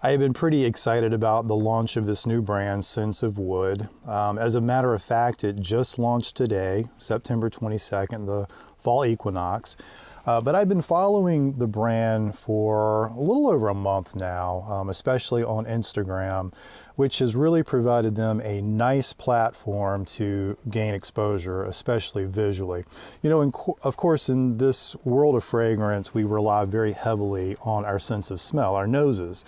I have been pretty excited about the launch of this new brand, Sense of Wood. As a matter of fact, it just launched today, September 22nd, the fall equinox. But I've been following the brand for a little over a month now, especially on Instagram, which has really provided them a nice platform to gain exposure, especially visually. You know, of course, in this world of fragrance, we rely very heavily on our sense of smell, our noses.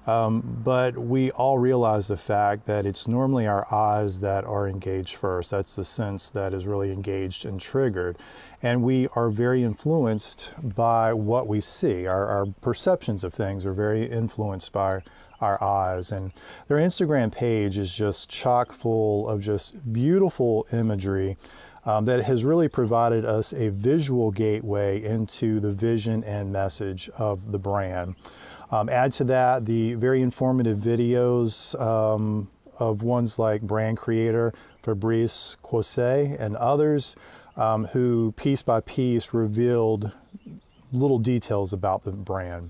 But we all realize the fact that it's normally our eyes that are engaged first. That's the sense that is really engaged and triggered. And we are very influenced by what we see. Our perceptions of things are very influenced by our eyes. And their Instagram page is just chock full of just beautiful imagery that has really provided us a visual gateway into the vision and message of the brand. Add to that the very informative videos of ones like brand creator Bois and others who piece by piece revealed little details about the brand.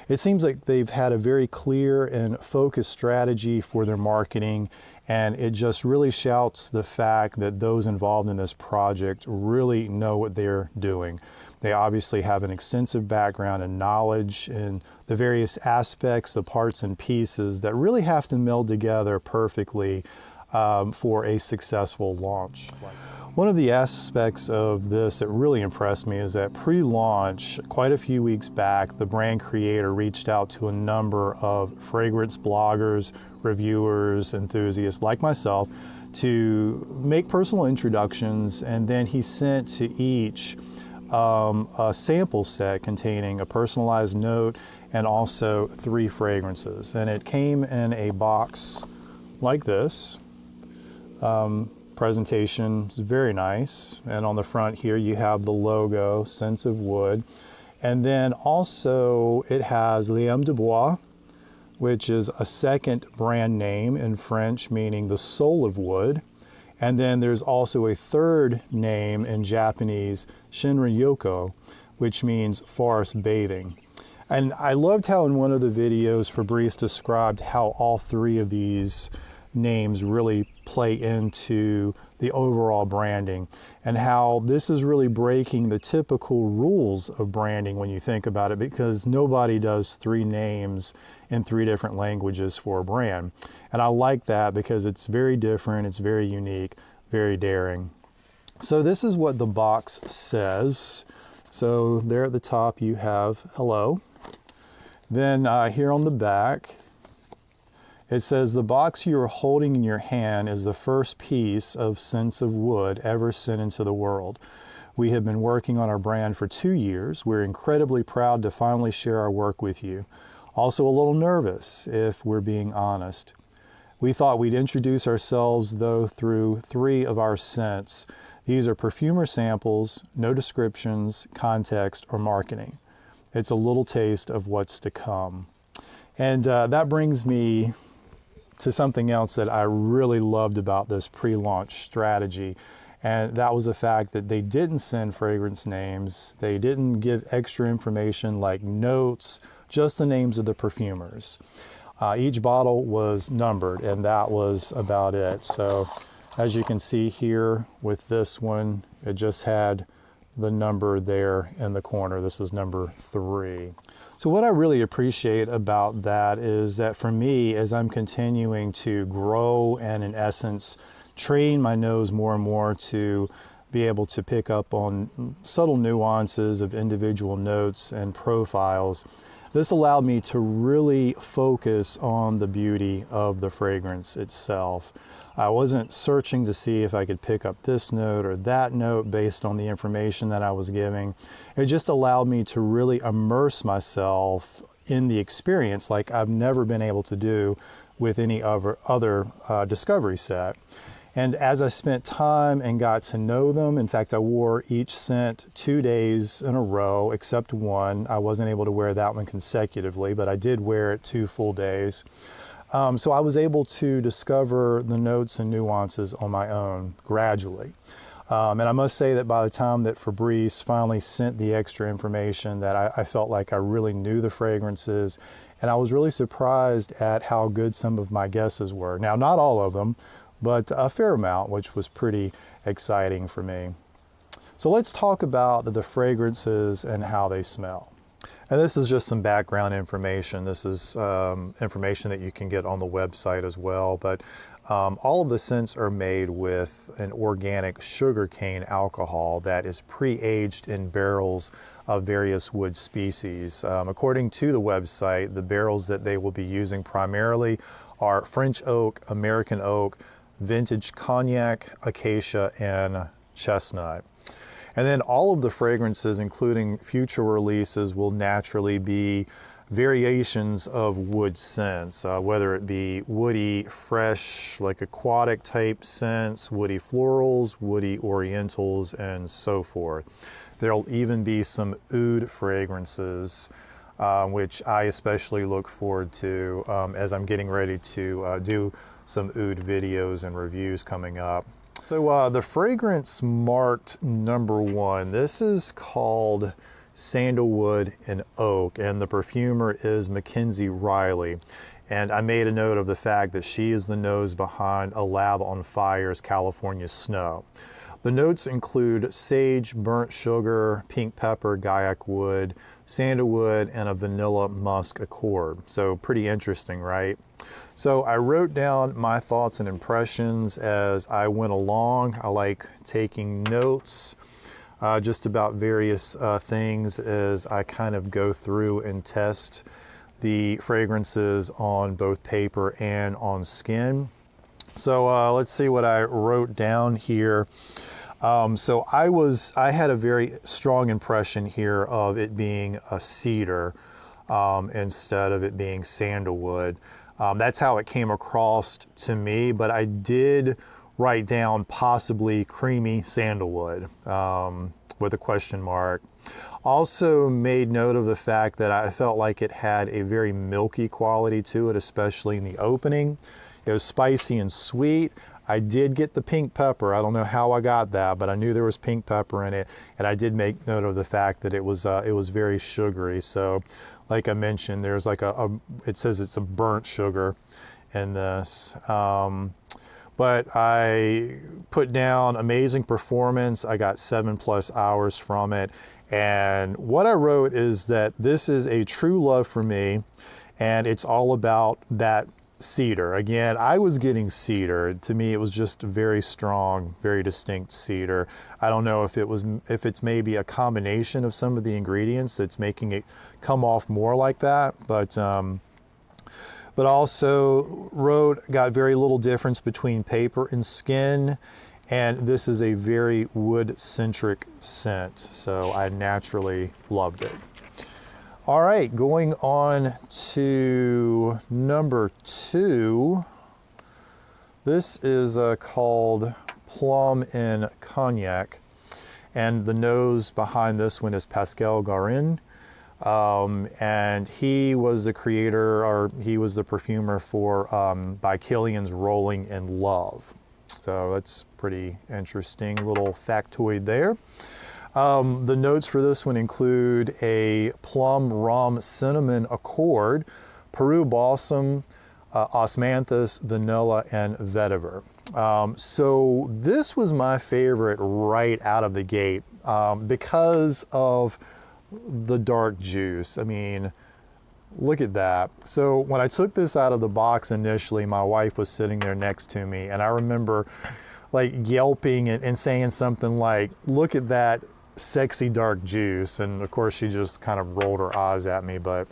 It seems like they've had a very clear and focused strategy for their marketing, and it just really shouts the fact that those involved in this project really know what they're doing. They obviously have an extensive background and knowledge in the various aspects, the parts and pieces that really have to meld together perfectly for a successful launch. One of the aspects of this that really impressed me is that pre-launch, quite a few weeks back, the brand creator reached out to a number of fragrance bloggers, reviewers, enthusiasts like myself to make personal introductions, and then he sent to each a sample set containing a personalized note and also 3 fragrances. And it came in a box like this. Presentation is very nice. And on the front here you have the logo, Sense of Wood. And then also it has L'Homme de Bois, which is a second brand name in French, meaning the soul of wood. And then there's also a third name in Japanese, ShinrinYoku, which means forest bathing. And I loved how in one of the videos Fabrice described how all 3 of these names really play into the overall branding, and how this is really breaking the typical rules of branding when you think about it, because nobody does 3 names in 3 different languages for a brand. And I like that because it's very different, it's very unique, very daring. So this is what the box says. So there at the top you have hello. Then here on the back, it says the box you are holding in your hand is the first piece of Sense of Wood ever sent into the world. We have been working on our brand for 2 years. We're incredibly proud to finally share our work with you. Also a little nervous, if we're being honest. We thought we'd introduce ourselves, though, through 3 of our scents. These are perfumer samples, no descriptions, context, or marketing. It's a little taste of what's to come. And that brings me to something else that I really loved about this pre-launch strategy. And that was the fact that they didn't send fragrance names. They didn't give extra information like notes, just the names of the perfumers. Each bottle was numbered, and that was about it. So as you can see here with this one, it just had the number there in the corner. This is number 3. So what I really appreciate about that is that for me, as I'm continuing to grow and in essence train my nose more and more to be able to pick up on subtle nuances of individual notes and profiles, this allowed me to really focus on the beauty of the fragrance itself. I wasn't searching to see if I could pick up this note or that note based on the information that I was giving. It just allowed me to really immerse myself in the experience like I've never been able to do with any other discovery set. And as I spent time and got to know them, in fact, I wore each scent 2 days in a row, except one. I wasn't able to wear that one consecutively, but I did wear it 2 full days. So I was able to discover the notes and nuances on my own gradually. And I must say that by the time that Fabrice finally sent the extra information, that I felt like I really knew the fragrances, and I was really surprised at how good some of my guesses were. Now, not all of them, but a fair amount, which was pretty exciting for me. So let's talk about the fragrances and how they smell. And this is just some background information. This is information that you can get on the website as well. But all of the scents are made with an organic sugarcane alcohol that is pre-aged in barrels of various wood species. According to the website, the barrels that they will be using primarily are French oak, American oak, vintage cognac, acacia, and chestnut. And then all of the fragrances, including future releases, will naturally be variations of wood scents, whether it be woody, fresh, like aquatic type scents, woody florals, woody orientals, and so forth. There'll even be some oud fragrances, which I especially look forward to as I'm getting ready to do some oud videos and reviews coming up. So the fragrance marked #1, this is called Sandalwood and Oak, and the perfumer is Mackenzie Riley. And I made a note of the fact that she is the nose behind A Lab on Fire's California Snow. The notes include sage, burnt sugar, pink pepper, guaiac wood, sandalwood, and a vanilla musk accord. So pretty interesting, right? So I wrote down my thoughts and impressions as I went along. I like taking notes just about various things as I kind of go through and test the fragrances on both paper and on skin. So let's see what I wrote down here. So I had a very strong impression here of it being a cedar instead of it being sandalwood. That's how it came across to me, but I did write down possibly creamy sandalwood with a question mark. Also made note of the fact that I felt like it had a very milky quality to it, especially in the opening. It was spicy and sweet. I did get the pink pepper. I don't know how I got that, but I knew there was pink pepper in it, and I did make note of the fact that it was very sugary. So, like I mentioned, there's like it says it's a burnt sugar in this. But I put down amazing performance. I got 7+ hours from it. And what I wrote is that this is a true love for me, and it's all about that cedar. Again, I was getting cedar. To me, it was just very strong, very distinct cedar. I don't know if it's maybe a combination of some of the ingredients that's making it come off more like that, but also got very little difference between paper and skin, and this is a very wood-centric scent, so I naturally loved it. All right, going on to #2. This is called Plum and Cognac, and the nose behind this one is Pascal Garin. And he was the creator, or he was the perfumer for By Killian's Rolling in Love. So that's pretty interesting little factoid there. The notes for this one include a plum rum cinnamon accord, Peru balsam, osmanthus, vanilla, and vetiver. So this was my favorite right out of the gate because of the dark juice. I mean, look at that. So when I took this out of the box initially, my wife was sitting there next to me, and I remember like yelping and saying something like, "Look at that sexy dark juice." And of course she just kind of rolled her eyes at me, but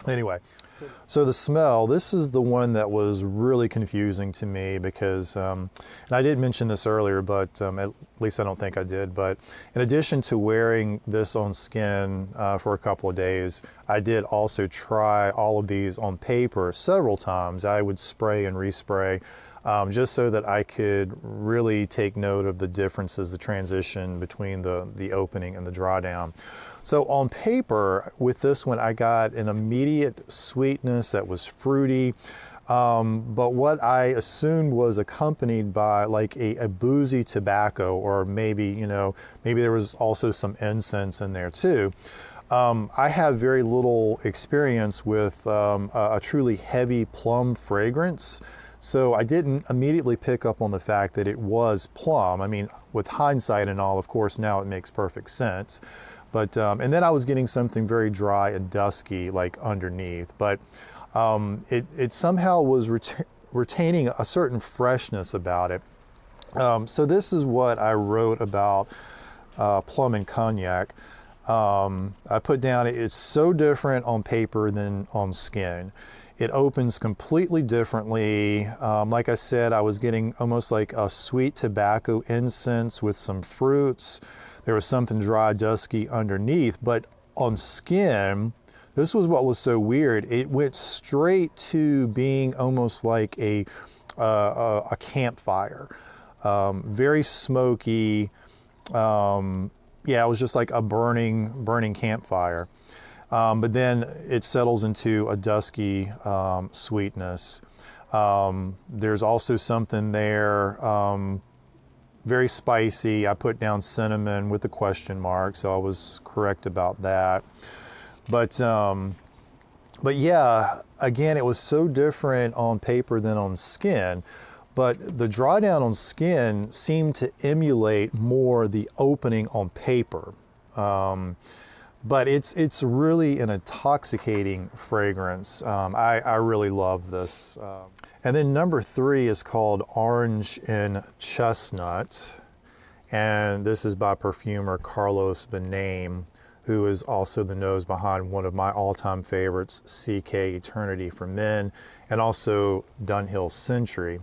anyway. So the smell, this is the one that was really confusing to me because, and I did mention this earlier, but at least I don't think I did, but in addition to wearing this on skin for a couple of days, I did also try all of these on paper several times. I would spray and respray just so that I could really take note of the differences, the transition between the opening and the drawdown. So on paper, with this one, I got an immediate sweetness that was fruity. but what I assumed was accompanied by like a boozy tobacco, or maybe, you know, maybe there was also some incense in there too. I have very little experience with a truly heavy plum fragrance, so I didn't immediately pick up on the fact that it was plum. I mean, with hindsight and all, of course, now it makes perfect sense. But and then I was getting something very dry and dusky like underneath, but it somehow was retaining a certain freshness about it. So this is what I wrote about plum and cognac. I put down, it's so different on paper than on skin. It opens completely differently. Like I said, I was getting almost like a sweet tobacco incense with some fruits. There was something dry, dusky underneath, but on skin, this was what was so weird. It went straight to being almost like a campfire. Very smoky. Yeah, it was just like a burning campfire. But then it settles into a dusky sweetness. There's also something there, very spicy. I put down cinnamon with a question mark, so I was correct about that. But yeah, again, it was so different on paper than on skin. But the dry down on skin seemed to emulate more the opening on paper. But it's really an intoxicating fragrance. I really love this. And then number 3 is called Orange and Chestnut. And this is by perfumer Carlos Bename, who is also the nose behind one of my all-time favorites, CK Eternity for Men, and also Dunhill Century.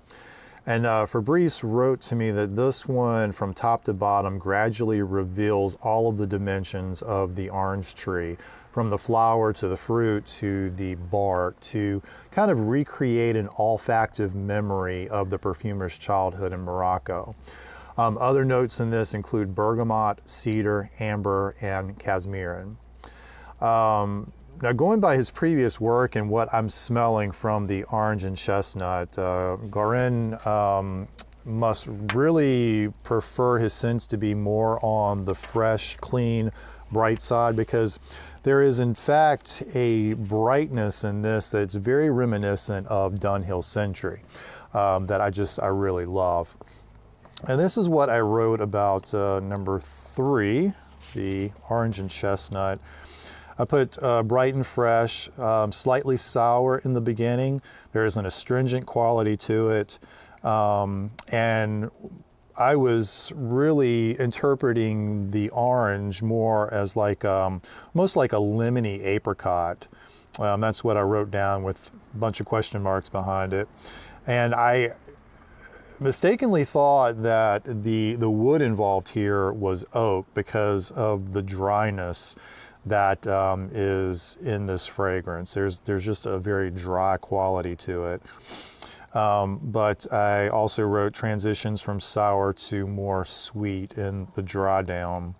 And Fabrice wrote to me that this one from top to bottom gradually reveals all of the dimensions of the orange tree, from the flower to the fruit to the bark, to kind of recreate an olfactive memory of the perfumer's childhood in Morocco. Other notes in this include bergamot, cedar, amber, and casmirin. Now, going by his previous work and what I'm smelling from the orange and chestnut, Garin must really prefer his scents to be more on the fresh, clean, bright side, because there is in fact a brightness in this that's very reminiscent of Dunhill Century that I really love. And this is what I wrote about number 3, the orange and chestnut. I put bright and fresh, slightly sour in the beginning. There's an astringent quality to it. And I was really interpreting the orange more as like, most like a lemony apricot. That's what I wrote down with a bunch of question marks behind it. And I mistakenly thought that the wood involved here was oak because of the dryness that is in this fragrance. There's just a very dry quality to it. But I also wrote transitions from sour to more sweet in the dry down.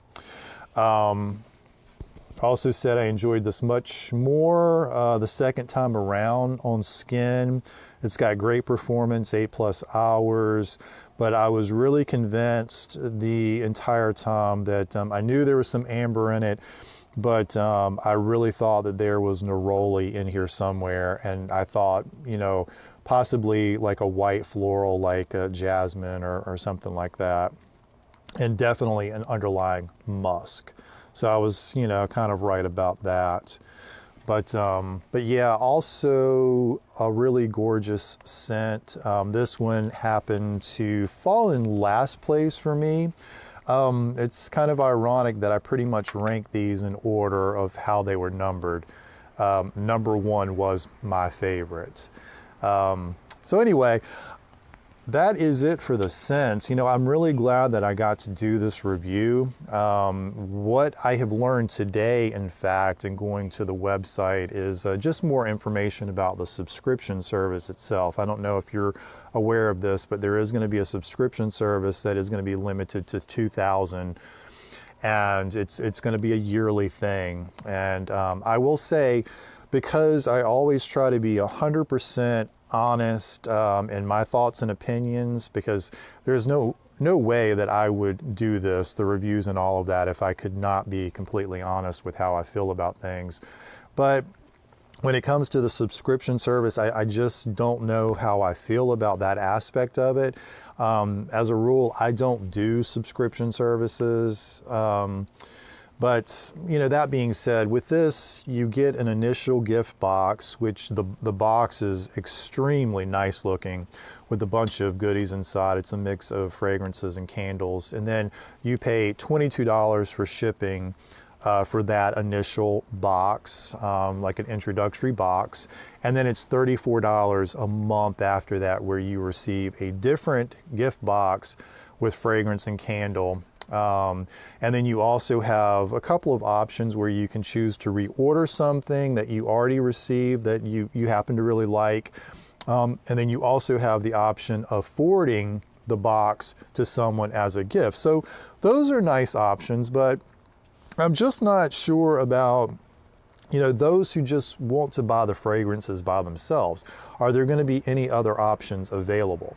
I also said I enjoyed this much more the second time around on skin. It's got great performance, 8+ hours, but I was really convinced the entire time that I knew there was some amber in it, but I really thought that there was neroli in here somewhere, and I thought, you know, possibly like a white floral like jasmine or something like that, and definitely an underlying musk. So I was, you know, kind of right about that. But yeah, also a really gorgeous scent. This one happened to fall in last place for me. It's kind of ironic that I pretty much rank these in order of how they were numbered. Number 1 was my favorite. So anyway, that is it for the scents. You know, I'm really glad that I got to do this review. What I have learned today, in fact, in going to the website is just more information about the subscription service itself. I don't know if you're aware of this, but there is going to be a subscription service that is going to be limited to 2,000, and it's going to be a yearly thing. And I will say, because I always try to be 100% honest in my thoughts and opinions, because there's no way that I would do this, the reviews and all of that, if I could not be completely honest with how I feel about things. But when it comes to the subscription service, I just don't know how I feel about that aspect of it. As a rule, I don't do subscription services. But, you know, that being said, with this, you get an initial gift box, which the box is extremely nice looking with a bunch of goodies inside. It's a mix of fragrances and candles. And then you pay $22 for shipping for that initial box, like an introductory box. And then it's $34 a month after that, where you receive a different gift box with fragrance and candle. And then you also have a couple of options where you can choose to reorder something that you already received that you happen to really like. And then you also have the option of forwarding the box to someone as a gift. So those are nice options, but I'm just not sure about, you know, those who just want to buy the fragrances by themselves. Are there going to be any other options available?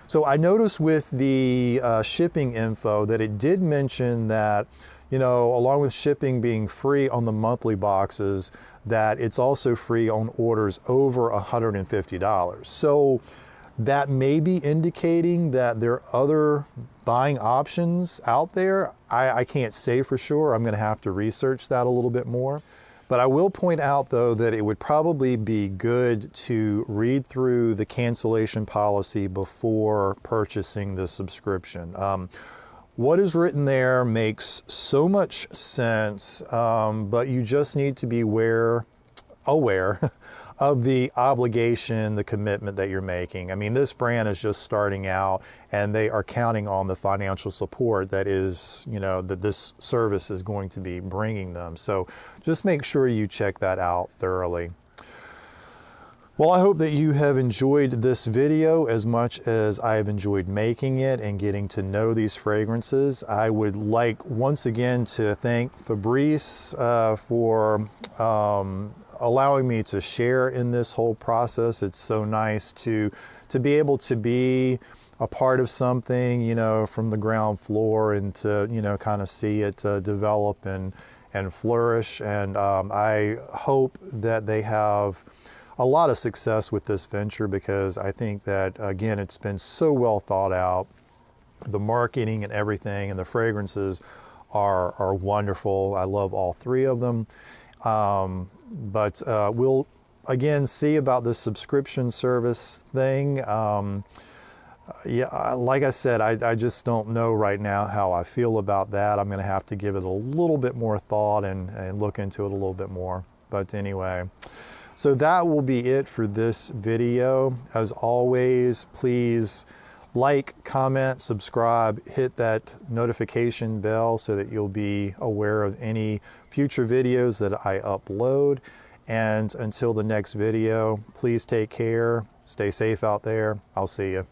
So I noticed with the shipping info that it did mention that, you know, along with shipping being free on the monthly boxes, that it's also free on orders over $150. So that may be indicating that there are other buying options out there. I can't say for sure. I'm going to have to research that a little bit more. But I will point out, though, that it would probably be good to read through the cancellation policy before purchasing the subscription. What is written there makes so much sense, but you just need to be aware of the obligation, the commitment that you're making. I mean, this brand is just starting out, and they are counting on the financial support that is, you know, that this service is going to be bringing them. So just make sure you check that out thoroughly. Well, I hope that you have enjoyed this video as much as I have enjoyed making it and getting to know these fragrances. I would like once again to thank Fabrice for allowing me to share in this whole process. It's so nice to be able to be a part of something, you know, from the ground floor, and to, you know, kind of see it develop and flourish. And I hope that they have a lot of success with this venture, because I think that, again, it's been so well thought out. The marketing and everything, and the fragrances are wonderful. I love all three of them. But we'll, again, see about this subscription service thing. Yeah, like I said, I just don't know right now how I feel about that. I'm going to have to give it a little bit more thought and look into it a little bit more. But anyway, so that will be it for this video. As always, please like, comment, subscribe, hit that notification bell so that you'll be aware of any future videos that I upload. And until the next video, please take care, stay safe out there. I'll see you.